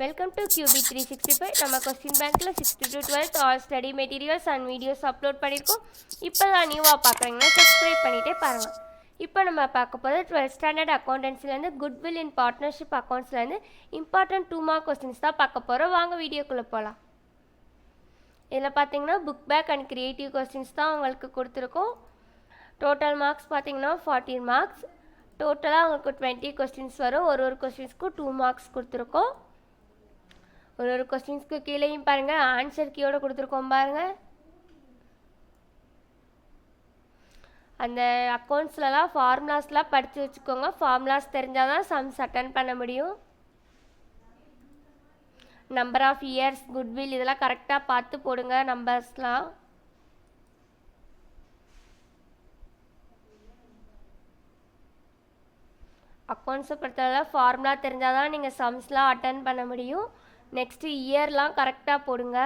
Welcome to QB 365. நம்ம question பேங்க்ல 6th to 12th all study materials and videos upload பண்ணியிருக்கோம். இப்போ தான் நியூவாக பார்க்குறீங்கன்னா சப்ஸ்கிரைப் பண்ணிகிட்டே பாருங்கள். இப்போ நம்ம பார்க்க போகிறது 12th ஸ்டாண்டர்ட் அக்கௌண்டன்சிலேருந்து குட்வில் இன் பார்ட்னர்ஷிப் அக்கௌண்ட்ஸ்லேருந்து இம்பார்ட்டன்ட் 2 மார்க் கொஸ்டின்ஸ் தான் பார்க்க போகிறோம். வாங்க வீடியோக்குள்ளே போகலாம். இதில் பார்த்தீங்கன்னா book back and creative questions தான் உங்களுக்கு கொடுத்துருக்கோம். டோட்டல் மார்க்ஸ் பார்த்தீங்கன்னா 14 மார்க்ஸ். டோட்டலாக உங்களுக்கு 20 கொஸ்டின்ஸ் வரும். ஒரு கொஸ்டின்ஸ்க்கும் 2 மார்க்ஸ் கொடுத்துருக்கோம். ஒரு கொஸ்டின்ஸ்க்கு கீழேயும் பாருங்கள் ஆன்சர் கீயோடு கொடுத்துருக்கோம் பாருங்கள். அந்த அக்கௌண்ட்ஸ்லலாம் ஃபார்முலாஸ்லாம் படித்து வச்சுக்கோங்க. ஃபார்முலாஸ் தெரிஞ்சால் தான் சம்ஸ் அட்டன் பண்ண முடியும். நம்பர் ஆஃப் இயர்ஸ், குட்வில் இதெல்லாம் கரெக்டாக பார்த்து போடுங்க நம்பர்ஸ்லாம். அக்கௌண்ட்ஸை பொறுத்தவரை ஃபார்முலா தெரிஞ்சால் தான் நீங்கள் சம்ஸ்லாம் அட்டன் பண்ண முடியும். நெக்ஸ்ட்டு இயர்லாம் கரெக்டாக போடுங்க.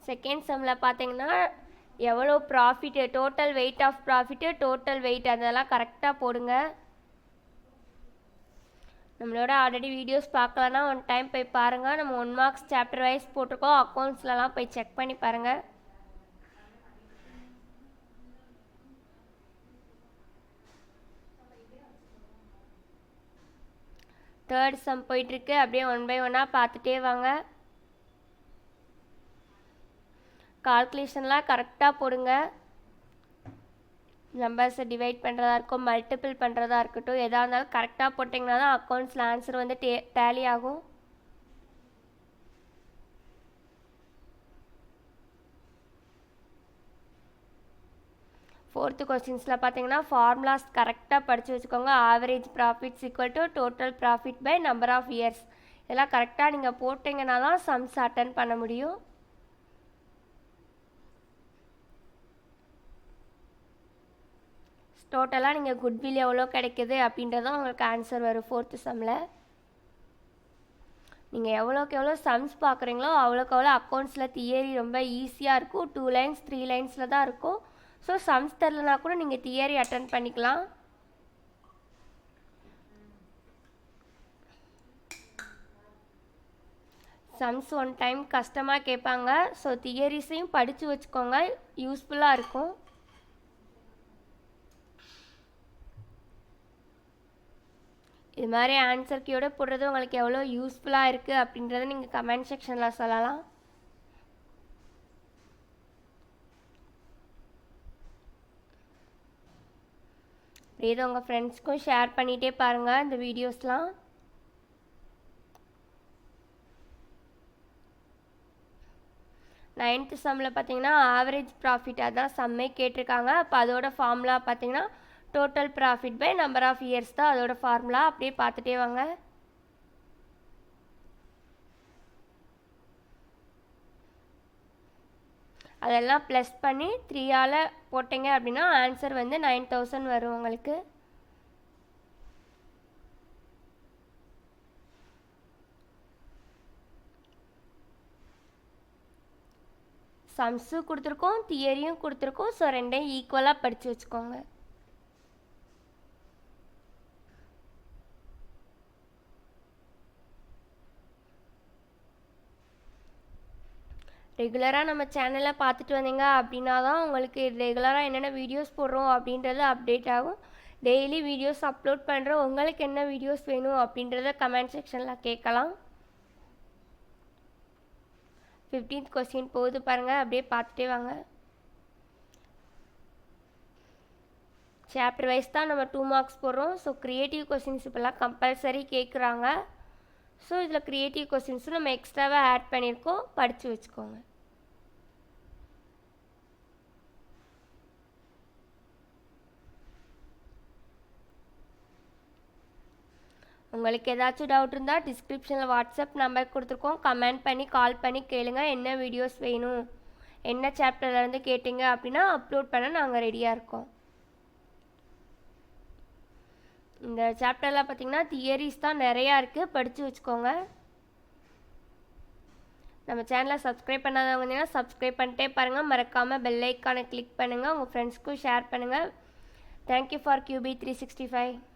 செகண்ட் சம்மில் பார்த்தீங்கன்னா எவ்வளோ profit, total weight of profit, total weight அதெல்லாம் கரெக்டாக போடுங்க. நம்மளோட ஆல்ரெடி வீடியோஸ் பார்க்கலன்னா ஒன் டைம் போய் பாருங்கள். நம்ம 1 மார்க்ஸ் சாப்டர் வைஸ் போட்டிருக்கோம். அக்கௌண்ட்ஸ்லலாம் போய் செக் பண்ணி பாருங்கள். தேர்ட் சம் போயிட்டுருக்கு. அப்படியே 1 by 1 பார்த்துட்டே வாங்க. கால்குலேஷன்லாம் கரெக்டாக போடுங்க. நம்பர்ஸை டிவைட் பண்ணுறதா இருக்கும், மல்டிபிள் பண்ணுறதா இருக்கட்டும், எதாக இருந்தாலும் கரெக்டாக போட்டிங்கன்னா தான் அக்கௌண்ட்ஸில் ஆன்சர் வந்து டேலி ஆகும். ஃபோர்த்து கொஸ்டின்ஸில் பார்த்தீங்கன்னா ஃபார்முலாஸ் கரெக்டாக படித்து வச்சுக்கோங்க. Average profits equal to total profit by number of years. இதெல்லாம் கரெக்டாக நீங்கள் போட்டிங்கன்னா தான் சம்ஸ் அட்டன் பண்ண முடியும். டோட்டலாக நீங்கள் குட்வில் எவ்வளோ கிடைக்கிது அப்படின்றதான் உங்களுக்கு ஆன்சர் வரும் ஃபோர்த்து சம்மில். நீங்கள் எவ்வளோக்கு எவ்வளோ சம்ஸ் பார்க்குறீங்களோ அவ்வளோக்கு எவ்வளோ அக்கௌண்ட்ஸில் தியரி ரொம்ப ஈஸியாக இருக்கும். 2 lines 3 linesல தான் இருக்கும். ஸோ சம்ஸ் தெரிலனா கூட நீங்கள் தியரி அட்டன் பண்ணிக்கலாம். சம்ஸ் ஒன் டைம் கஷ்டமாக கேட்பாங்க. ஸோ தியரிஸையும் படித்து வச்சுக்கோங்க, யூஸ்ஃபுல்லாக இருக்கும். இது மாதிரி ஆன்சர் கீயோட போடுறது உங்களுக்கு எவ்வளோ யூஸ்ஃபுல்லாக இருக்குது அப்படின்றத நீங்கள் கமெண்ட் செக்ஷனில் சொல்லலாம். இதை உங்கள் ஃப்ரெண்ட்ஸ்க்கும் ஷேர் பண்ணிகிட்டே பாருங்கள் இந்த வீடியோஸ்லாம். நைன்த்து சம்மில் பார்த்தீங்கன்னா ஆவரேஜ் ப்ராஃபிட் அதான் சம்மே கேட்டிருக்காங்க. அப்போ அதோட ஃபார்முலா பார்த்தீங்கன்னா total profit by number of years தான் அதோட ஃபார்முலா. அப்படியே பார்த்துட்டே வாங்க. அதெல்லாம் ப்ளஸ் பண்ணி 3ஆல் போட்டிங்க அப்படின்னா ஆன்சர் வந்து 9000 வரும் உங்களுக்கு. சம்ஸும் கொடுத்துருக்கோம், தியரியும் கொடுத்துருக்கோம். ஸோ ரெண்டையும் ஈக்குவலாக படித்து வச்சுக்கோங்க. ரெகுலராக நம்ம சேனலை பார்த்துட்டு வந்தீங்க அப்படின்னா தான் உங்களுக்கு ரெகுலராக என்னென்ன வீடியோஸ் போடுறோம் அப்படின்றது அப்டேட் ஆகும். டெய்லி வீடியோஸ் அப்லோட் பண்ணுறோம். உங்களுக்கு என்ன வீடியோஸ் வேணும் அப்படின்றத கமெண்ட் செக்ஷனில் கேட்கலாம். 15th கொஸ்டின் போகுது பாருங்கள், அப்படியே பார்த்துட்டே வாங்க. சாப்டர் வைஸ் தான் நம்ம 2 மார்க்ஸ் போடுறோம். ஸோ க்ரியேட்டிவ் கொஸ்டின்ஸ் இப்போல்லாம் கம்பல்சரி கேட்குறாங்க. ஸோ இதில் க்ரியேட்டிவ் கொஸ்டின்ஸும் நம்ம எக்ஸ்ட்ராவாக ஆட் பண்ணியிருக்கோம், படித்து வச்சுக்கோங்க. உங்களுக்கு ஏதாச்சும் டவுட் இருந்தால் டிஸ்கிரிப்ஷனில் வாட்ஸ்அப் நம்பர் கொடுத்துருக்கோம். கமெண்ட் பண்ணி கால் பண்ணி கேளுங்க என்ன வீடியோஸ் வேணும், என்ன சாப்டர்லேருந்து கேட்டிங்க அப்படின்னா அப்லோட் பண்ண நாங்கள் ரெடியாக இருக்கோம். இந்த சாப்டரில் பார்த்திங்கன்னா தியரிஸ் தான் நிறையா இருக்குது, படித்து வச்சுக்கோங்க. நம்ம சேனலை சப்ஸ்கிரைப் பண்ணாதவங்க இருந்தீங்கன்னா சப்ஸ்கிரைப் பண்ணிட்டே பாருங்கள். மறக்காமல் பெல் ஐக்கானை கிளிக் பண்ணுங்கள். உங்கள் ஃப்ரெண்ட்ஸ்க்கும் ஷேர் பண்ணுங்கள். Thank you for QB 365.